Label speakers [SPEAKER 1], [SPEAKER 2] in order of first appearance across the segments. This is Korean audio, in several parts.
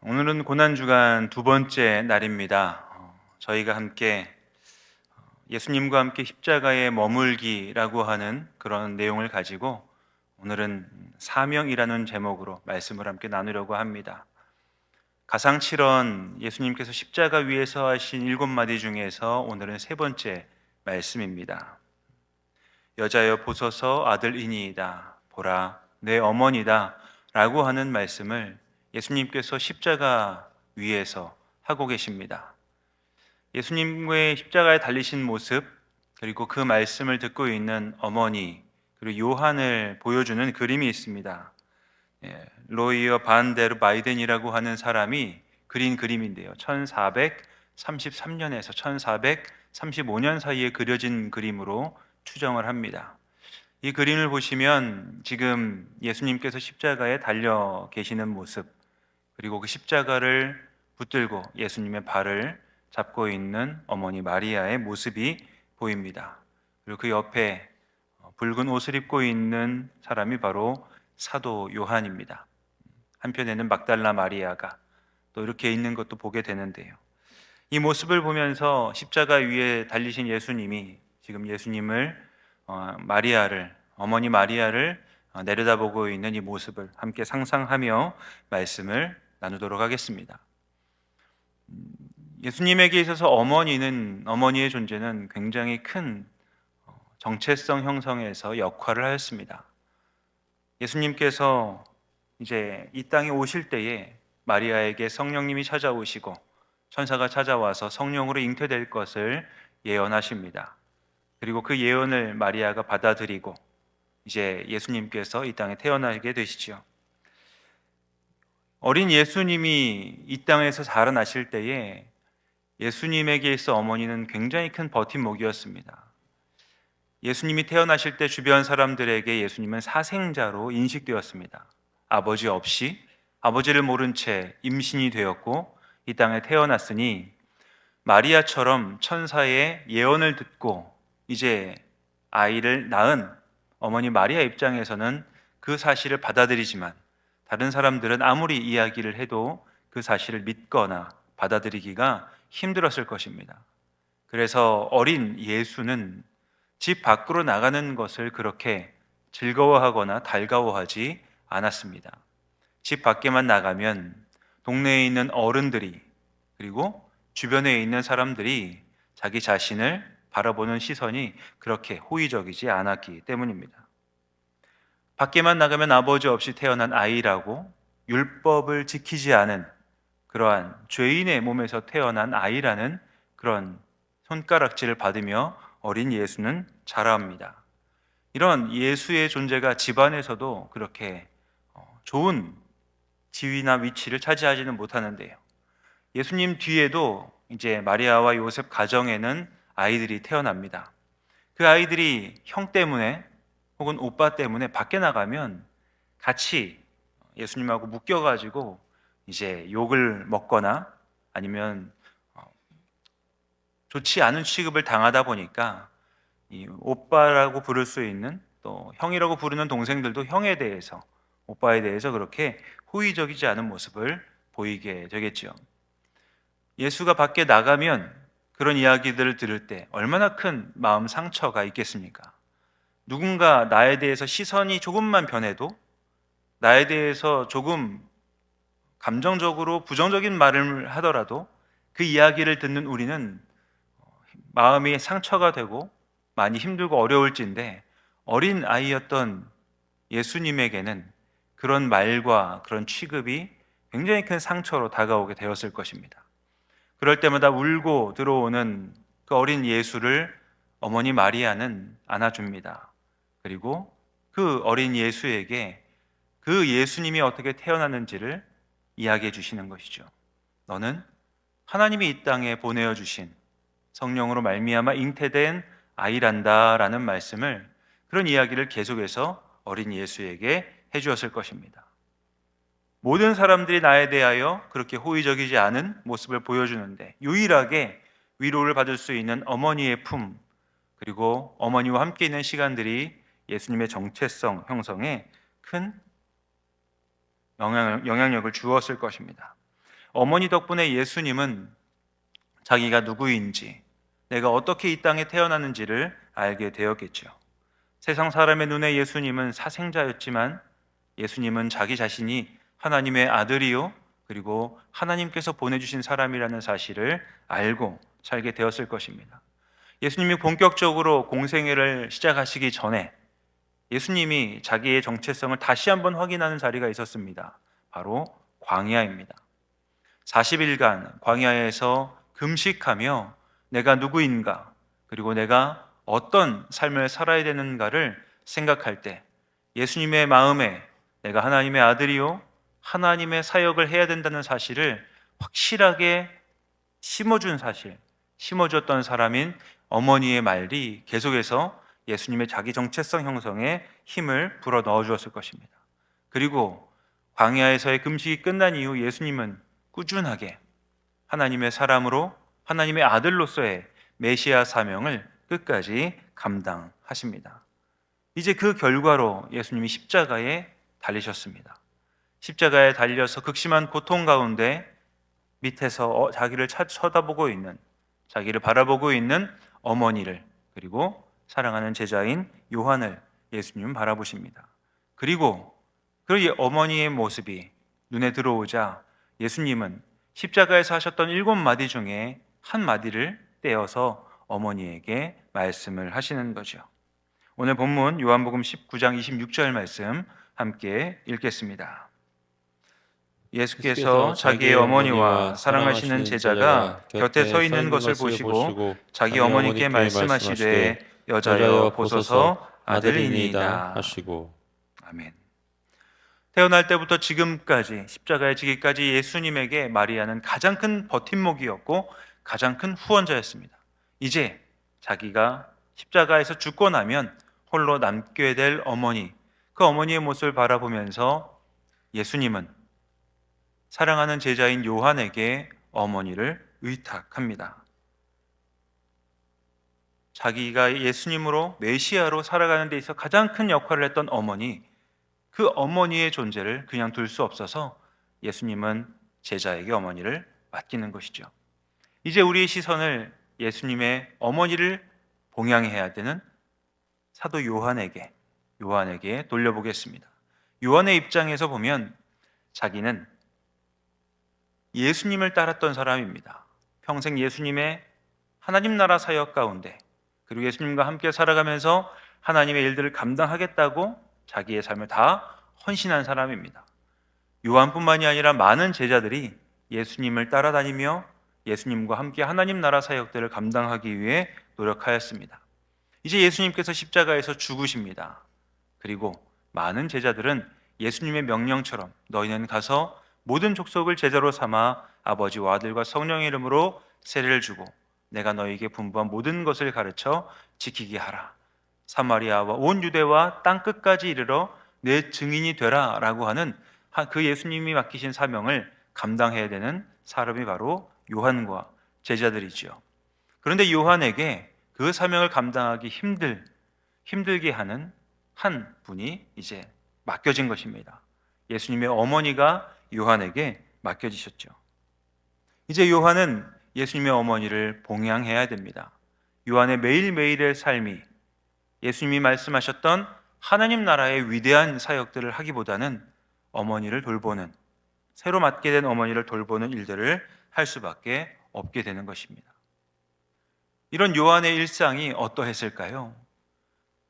[SPEAKER 1] 오늘은 고난주간 두 번째 날입니다. 저희가 함께 예수님과 함께 십자가에 머물기라고 하는 그런 내용을 가지고 오늘은 사명이라는 제목으로 말씀을 함께 나누려고 합니다. 가상칠언 예수님께서 십자가 위에서 하신 7마디 중에서 오늘은 세 번째 말씀입니다. 여자여 보소서 아들이니이다. 보라 내 어머니다. 라고 하는 말씀을 예수님께서 십자가 위에서 하고 계십니다. 예수님의 십자가에 달리신 모습, 그리고 그 말씀을 듣고 있는 어머니, 그리고 요한을 보여주는 그림이 있습니다. 로이어 반 데르 바이덴이라고 하는 사람이 그린 그림인데요. 1433년에서 1435년 사이에 그려진 그림으로 추정을 합니다. 이 그림을 보시면 지금 예수님께서 십자가에 달려 계시는 모습, 그리고 그 십자가를 붙들고 예수님의 발을 잡고 있는 어머니 마리아의 모습이 보입니다. 그리고 그 옆에 붉은 옷을 입고 있는 사람이 바로 사도 요한입니다. 한편에는 막달라 마리아가 또 이렇게 있는 것도 보게 되는데요. 이 모습을 보면서 십자가 위에 달리신 예수님이 지금 예수님을 어머니 마리아를 내려다보고 있는 이 모습을 함께 상상하며 말씀을 나누도록 하겠습니다. 예수님에게 있어서 어머니의 존재는 굉장히 큰 정체성 형성에서 역할을 하였습니다. 예수님께서 이제 이 땅에 오실 때에 마리아에게 성령님이 찾아오시고 천사가 찾아와서 성령으로 잉태될 것을 예언하십니다. 그리고 그 예언을 마리아가 받아들이고 이제 예수님께서 이 땅에 태어나게 되시죠. 어린 예수님이 이 땅에서 자라나실 때에 예수님에게 있어 어머니는 굉장히 큰 버팀목이었습니다. 예수님이 태어나실 때 주변 사람들에게 예수님은 사생자로 인식되었습니다. 아버지 없이, 아버지를 모른 채 임신이 되었고 이 땅에 태어났으니 마리아처럼 천사의 예언을 듣고 이제 아이를 낳은 어머니 마리아 입장에서는 그 사실을 받아들이지만 다른 사람들은 아무리 이야기를 해도 그 사실을 믿거나 받아들이기가 힘들었을 것입니다. 그래서 어린 예수는 집 밖으로 나가는 것을 그렇게 즐거워하거나 달가워하지 않았습니다. 집 밖에만 나가면 동네에 있는 어른들이, 그리고 주변에 있는 사람들이 자기 자신을 바라보는 시선이 그렇게 호의적이지 않았기 때문입니다. 밖에만 나가면 아버지 없이 태어난 아이라고, 율법을 지키지 않은 그러한 죄인의 몸에서 태어난 아이라는 그런 손가락질을 받으며 어린 예수는 자라옵니다. 이런 예수의 존재가 집안에서도 그렇게 좋은 지위나 위치를 차지하지는 못하는데요. 예수님 뒤에도 이제 마리아와 요셉 가정에는 아이들이 태어납니다. 그 아이들이 형 때문에 혹은 오빠 때문에 밖에 나가면 같이 예수님하고 묶여가지고 이제 욕을 먹거나 아니면 좋지 않은 취급을 당하다 보니까 이 오빠라고 부를 수 있는, 또 형이라고 부르는 동생들도 형에 대해서, 오빠에 대해서 그렇게 호의적이지 않은 모습을 보이게 되겠죠. 예수가 밖에 나가면 그런 이야기들을 들을 때 얼마나 큰 마음 상처가 있겠습니까? 누군가 나에 대해서 시선이 조금만 변해도, 나에 대해서 조금 감정적으로 부정적인 말을 하더라도 그 이야기를 듣는 우리는 마음이 상처가 되고 많이 힘들고 어려울진데, 어린 아이였던 예수님에게는 그런 말과 그런 취급이 굉장히 큰 상처로 다가오게 되었을 것입니다. 그럴 때마다 울고 들어오는 그 어린 예수를 어머니 마리아는 안아줍니다. 그리고 그 어린 예수에게 그 예수님이 어떻게 태어났는지를 이야기해 주시는 것이죠. 너는 하나님이 이 땅에 보내어 주신 성령으로 말미암아 잉태된 아이란다라는 말씀을, 그런 이야기를 계속해서 어린 예수에게 해주었을 것입니다. 모든 사람들이 나에 대하여 그렇게 호의적이지 않은 모습을 보여주는데 유일하게 위로를 받을 수 있는 어머니의 품, 그리고 어머니와 함께 있는 시간들이 예수님의 정체성 형성에 큰 영향력을 주었을 것입니다. 어머니 덕분에 예수님은 자기가 누구인지, 내가 어떻게 이 땅에 태어났는지를 알게 되었겠죠. 세상 사람의 눈에 예수님은 사생자였지만 예수님은 자기 자신이 하나님의 아들이요, 그리고 하나님께서 보내주신 사람이라는 사실을 알고 살게 되었을 것입니다. 예수님이 본격적으로 공생애를 시작하시기 전에 예수님이 자기의 정체성을 다시 한번 확인하는 자리가 있었습니다. 바로 광야입니다. 40일간 광야에서 금식하며 내가 누구인가, 그리고 내가 어떤 삶을 살아야 되는가를 생각할 때 예수님의 마음에 내가 하나님의 아들이요, 하나님의 사역을 해야 된다는 사실을 확실하게 심어주었던 사람인 어머니의 말이 계속해서 예수님의 자기 정체성 형성에 힘을 불어 넣어 주었을 것입니다. 그리고 광야에서의 금식이 끝난 이후 예수님은 꾸준하게 하나님의 사람으로, 하나님의 아들로서의 메시아 사명을 끝까지 감당하십니다. 이제 그 결과로 예수님이 십자가에 달리셨습니다. 십자가에 달려서 극심한 고통 가운데 밑에서 자기를 쳐다보고 있는, 자기를 바라보고 있는 어머니를, 그리고 사랑하는 제자인 요한을 예수님은 바라보십니다. 그리고 그 어머니의 모습이 눈에 들어오자 예수님은 십자가에서 하셨던 7마디 중에 한 마디를 떼어서 어머니에게 말씀을 하시는 거죠. 오늘 본문 요한복음 19장 26절 말씀 함께 읽겠습니다. 예수께서 자기의 어머니와 사랑하시는 제자가 곁에 서 있는 것을 보시고 자기 어머니께 말씀하시되 여자여 보소서 아들이니이다
[SPEAKER 2] 하시고.
[SPEAKER 1] 아멘. 태어날 때부터 지금까지 십자가에 지기까지 예수님에게 마리아는 가장 큰 버팀목이었고 가장 큰 후원자였습니다. 이제 자기가 십자가에서 죽고 나면 홀로 남게 될 어머니, 그 어머니의 모습을 바라보면서 예수님은 사랑하는 제자인 요한에게 어머니를 의탁합니다. 자기가 예수님으로 메시아로 살아가는 데 있어 가장 큰 역할을 했던 어머니, 그 어머니의 존재를 그냥 둘 수 없어서 예수님은 제자에게 어머니를 맡기는 것이죠. 이제 우리의 시선을 예수님의 어머니를 봉양해야 되는 사도 요한에게 돌려보겠습니다. 요한의 입장에서 보면 자기는 예수님을 따랐던 사람입니다. 평생 예수님의 하나님 나라 사역 가운데, 그리고 예수님과 함께 살아가면서 하나님의 일들을 감당하겠다고 자기의 삶을 다 헌신한 사람입니다. 요한뿐만이 아니라 많은 제자들이 예수님을 따라다니며 예수님과 함께 하나님 나라 사역들을 감당하기 위해 노력하였습니다. 이제 예수님께서 십자가에서 죽으십니다. 그리고 많은 제자들은 예수님의 명령처럼 너희는 가서 모든 족속을 제자로 삼아 아버지와 아들과 성령의 이름으로 세례를 주고 내가 너희에게 분부한 모든 것을 가르쳐 지키게 하라. 사마리아와 온 유대와 땅 끝까지 이르러 내 증인이 되라 라고 하는 그 예수님이 맡기신 사명을 감당해야 되는 사람이 바로 요한과 제자들이지요. 그런데 요한에게 그 사명을 감당하기 힘들게 하는 한 분이 이제 맡겨진 것입니다. 예수님의 어머니가 요한에게 맡겨지셨죠. 이제 요한은 예수님의 어머니를 봉양해야 됩니다. 요한의 매일매일의 삶이 예수님이 말씀하셨던 하나님 나라의 위대한 사역들을 하기보다는 어머니를 돌보는, 새로 맡게 된 어머니를 돌보는 일들을 할 수밖에 없게 되는 것입니다. 이런 요한의 일상이 어떠했을까요?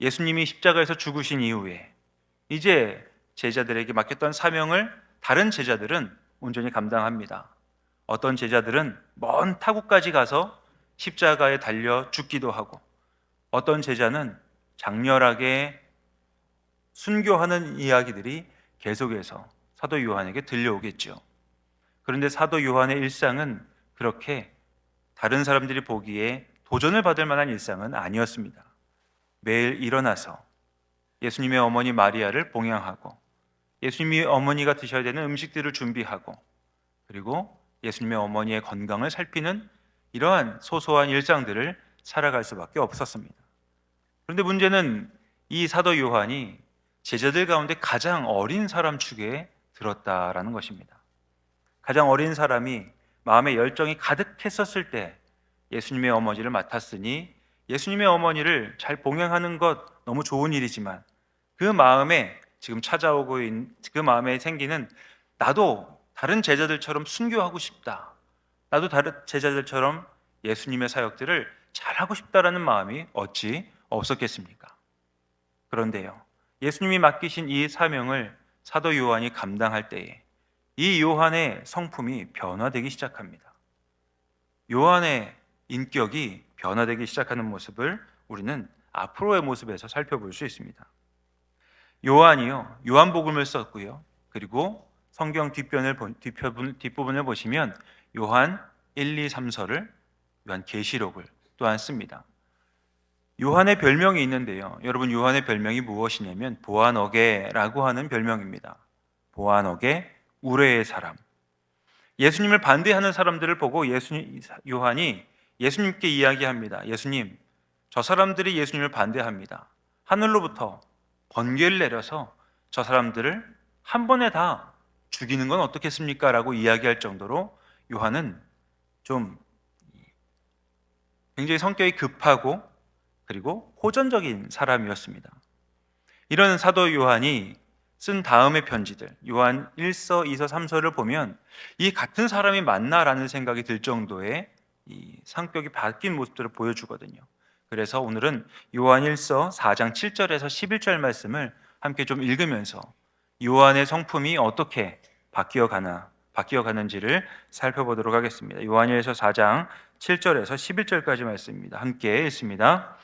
[SPEAKER 1] 예수님이 십자가에서 죽으신 이후에 이제 제자들에게 맡겼던 사명을 다른 제자들은 온전히 감당합니다. 어떤 제자들은 먼 타국까지 가서 십자가에 달려 죽기도 하고, 어떤 제자는 장렬하게 순교하는 이야기들이 계속해서 사도 요한에게 들려오겠죠. 그런데 사도 요한의 일상은 그렇게 다른 사람들이 보기에 도전을 받을 만한 일상은 아니었습니다. 매일 일어나서 예수님의 어머니 마리아를 봉양하고 예수님이 어머니가 드셔야 되는 음식들을 준비하고 그리고 예수님의 어머니의 건강을 살피는 이러한 소소한 일상들을 살아갈 수밖에 없었습니다. 그런데 문제는 이 사도 요한이 제자들 가운데 가장 어린 사람 축에 들었다라는 것입니다. 가장 어린 사람이 마음의 열정이 가득했었을 때 예수님의 어머니를 맡았으니 예수님의 어머니를 잘 봉양하는 것 너무 좋은 일이지만 그 마음에 지금 찾아오고 있는 그 마음에 생기는 나도 다른 제자들처럼 순교하고 싶다. 나도 다른 제자들처럼 예수님의 사역들을 잘하고 싶다라는 마음이 어찌 없었겠습니까? 그런데요, 예수님이 맡기신 이 사명을 사도 요한이 감당할 때에 이 요한의 성품이 변화되기 시작합니다. 요한의 인격이 변화되기 시작하는 모습을 우리는 앞으로의 모습에서 살펴볼 수 있습니다. 요한이요, 요한복음을 썼고요. 그리고 성경 뒷부분을 보시면 요한 1, 2, 3서를 요한 계시록을 또한 씁니다. 요한의 별명이 있는데요. 여러분, 요한의 별명이 무엇이냐면 보아너게라고 하는 별명입니다. 보아너게, 우레의 사람. 예수님을 반대하는 사람들을 보고 요한이 예수님께 이야기합니다. 예수님, 저 사람들이 예수님을 반대합니다. 하늘로부터 번개를 내려서 저 사람들을 한 번에 다 죽이는 건 어떻겠습니까? 라고 이야기할 정도로 요한은 좀 굉장히 성격이 급하고 그리고 호전적인 사람이었습니다. 이런 사도 요한이 쓴 다음의 편지들, 요한 1서, 2서, 3서를 보면 이 같은 사람이 맞나라는 생각이 들 정도의 이 성격이 바뀐 모습들을 보여주거든요. 그래서 오늘은 요한 1서 4장 7절에서 11절 말씀을 함께 좀 읽으면서 요한의 성품이 어떻게 바뀌어가는지를 살펴보도록 하겠습니다. 요한 1서 4장 7절에서 11절까지 말씀입니다. 함께 읽습니다.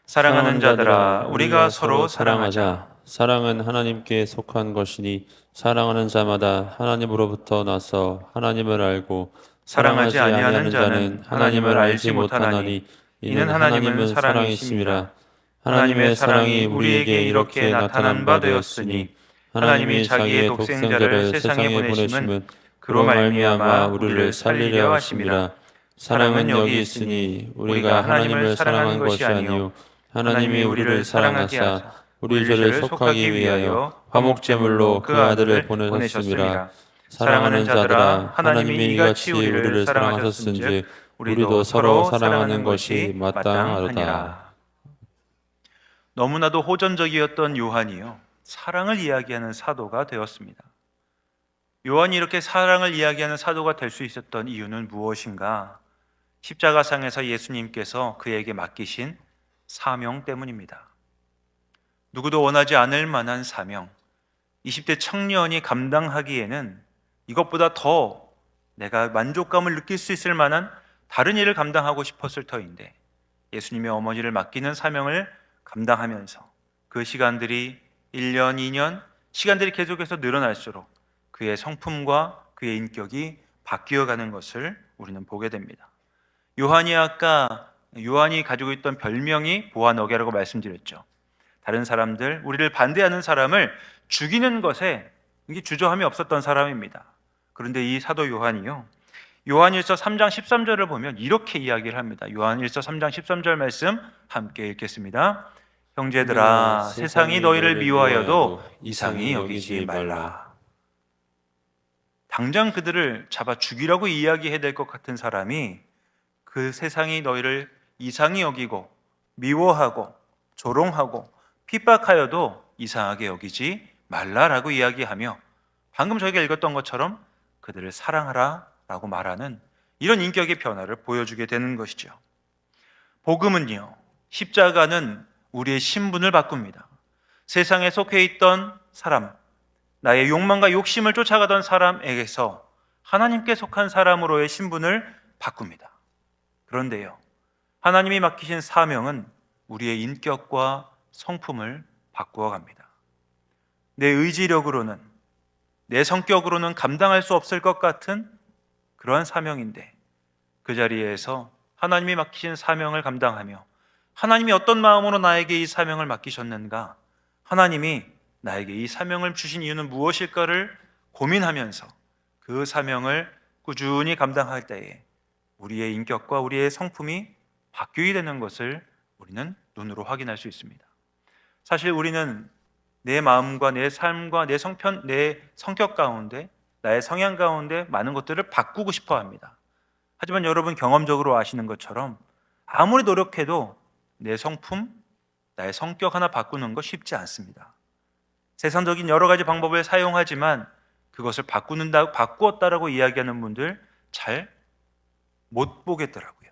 [SPEAKER 1] 사랑하는 자들아, 우리가 서로 사랑하자.
[SPEAKER 2] 사랑은 하나님께 속한 것이니 사랑하는 자마다 하나님으로부터 나서 하나님을 알고 사랑하지 아니하는 자는 하나님을 알지 못하나니 이는 하나님은 사랑이심이라. 하나님의 사랑이 우리에게 이렇게 나타난 바 되었으니 하나님이 자기의 독생자를 세상에 보내심은 그로 말미암아 우리를 살리려 하심이라. 사랑은 여기 있으니 우리가 하나님을 사랑한 것이 아니요 하나님이 우리를 사랑하사 우리 죄를 속하기 위하여 화목제물로 그 아들을 보내셨음이라. 사랑하는 자들아, 하나님이 이같이 우리를 사랑하셨은즉 우리도 서로 사랑하는 것이 마땅하도다.
[SPEAKER 1] 너무나도 호전적이었던 요한이요, 사랑을 이야기하는 사도가 되었습니다. 요한이 이렇게 사랑을 이야기하는 사도가 될 수 있었던 이유는 무엇인가? 십자가상에서 예수님께서 그에게 맡기신 사명 때문입니다. 누구도 원하지 않을 만한 사명, 20대 청년이 감당하기에는 이것보다 더 내가 만족감을 느낄 수 있을 만한 다른 일을 감당하고 싶었을 터인데 예수님의 어머니를 맡기는 사명을 감당하면서 그 시간들이 1년, 2년, 시간들이 계속해서 늘어날수록 그의 성품과 그의 인격이 바뀌어가는 것을 우리는 보게 됩니다. 요한이 가지고 있던 별명이 보아너게라고 말씀드렸죠. 다른 사람들, 우리를 반대하는 사람을 죽이는 것에 이게 주저함이 없었던 사람입니다. 그런데 이 사도 요한이요, 요한일서 3장 13절을 보면 이렇게 이야기를 합니다. 요한일서 3장 13절 말씀 함께 읽겠습니다. 형제들아, 세상이 너희를 미워하여도 이상히 여기지 말라. 당장 그들을 잡아 죽이라고 이야기해야 될 것 같은 사람이 그 세상이 너희를 이상히 여기고 미워하고 조롱하고 핍박하여도 이상하게 여기지 말라라고 이야기하며 방금 저희가 읽었던 것처럼 그들을 사랑하라 라고 말하는 이런 인격의 변화를 보여주게 되는 것이죠. 복음은요, 십자가는 우리의 신분을 바꿉니다. 세상에 속해 있던 사람, 나의 욕망과 욕심을 쫓아가던 사람에게서 하나님께 속한 사람으로의 신분을 바꿉니다. 그런데요, 하나님이 맡기신 사명은 우리의 인격과 성품을 바꾸어 갑니다. 내 의지력으로는, 내 성격으로는 감당할 수 없을 것 같은 그러한 사명인데 그 자리에서 하나님이 맡기신 사명을 감당하며 하나님이 어떤 마음으로 나에게 이 사명을 맡기셨는가, 하나님이 나에게 이 사명을 주신 이유는 무엇일까를 고민하면서 그 사명을 꾸준히 감당할 때에 우리의 인격과 우리의 성품이 바뀌게 되는 것을 우리는 눈으로 확인할 수 있습니다. 사실 우리는 내 마음과 내 삶과 내 성격 가운데 나의 성향 가운데 많은 것들을 바꾸고 싶어 합니다. 하지만 여러분 경험적으로 아시는 것처럼 아무리 노력해도 내 성품, 나의 성격 하나 바꾸는 거 쉽지 않습니다. 세상적인 여러 가지 방법을 사용하지만 그것을 바꾸었다라고 이야기하는 분들 잘 못 보겠더라고요.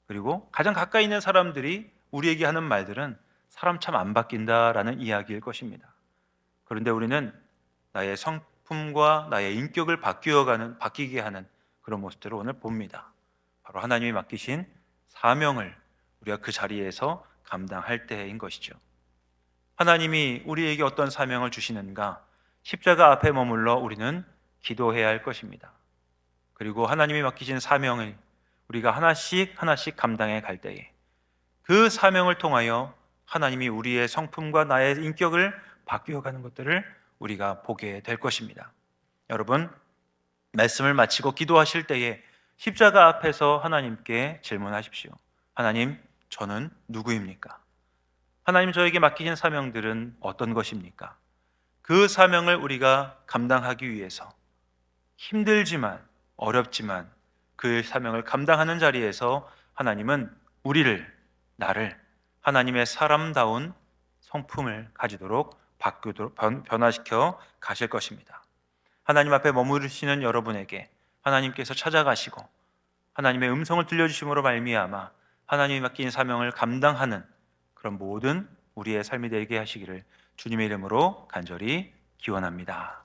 [SPEAKER 1] 그리고 가장 가까이 있는 사람들이 우리에게 하는 말들은 사람 참 안 바뀐다라는 이야기일 것입니다. 그런데 우리는 나의 성품과 나의 인격을 바뀌게 하는 그런 모습들을 오늘 봅니다. 바로 하나님이 맡기신 사명을 우리가 그 자리에서 감당할 때인 것이죠. 하나님이 우리에게 어떤 사명을 주시는가? 십자가 앞에 머물러 우리는 기도해야 할 것입니다. 그리고 하나님이 맡기신 사명을 우리가 하나씩 감당해 갈 때에 그 사명을 통하여 하나님이 우리의 성품과 나의 인격을 바뀌어가는 것들을 우리가 보게 될 것입니다. 여러분, 말씀을 마치고 기도하실 때에 십자가 앞에서 하나님께 질문하십시오. 하나님, 저는 누구입니까? 하나님, 저에게 맡기신 사명들은 어떤 것입니까? 그 사명을 우리가 감당하기 위해서 힘들지만 어렵지만 그 사명을 감당하는 자리에서 하나님은 나를 하나님의 사람다운 성품을 가지도록 변화시켜 가실 것입니다. 하나님 앞에 머무르시는 여러분에게 하나님께서 찾아가시고 하나님의 음성을 들려주심으로 말미암아 하나님이 맡긴 사명을 감당하는 그런 모든 우리의 삶이 되게 하시기를 주님의 이름으로 간절히 기원합니다.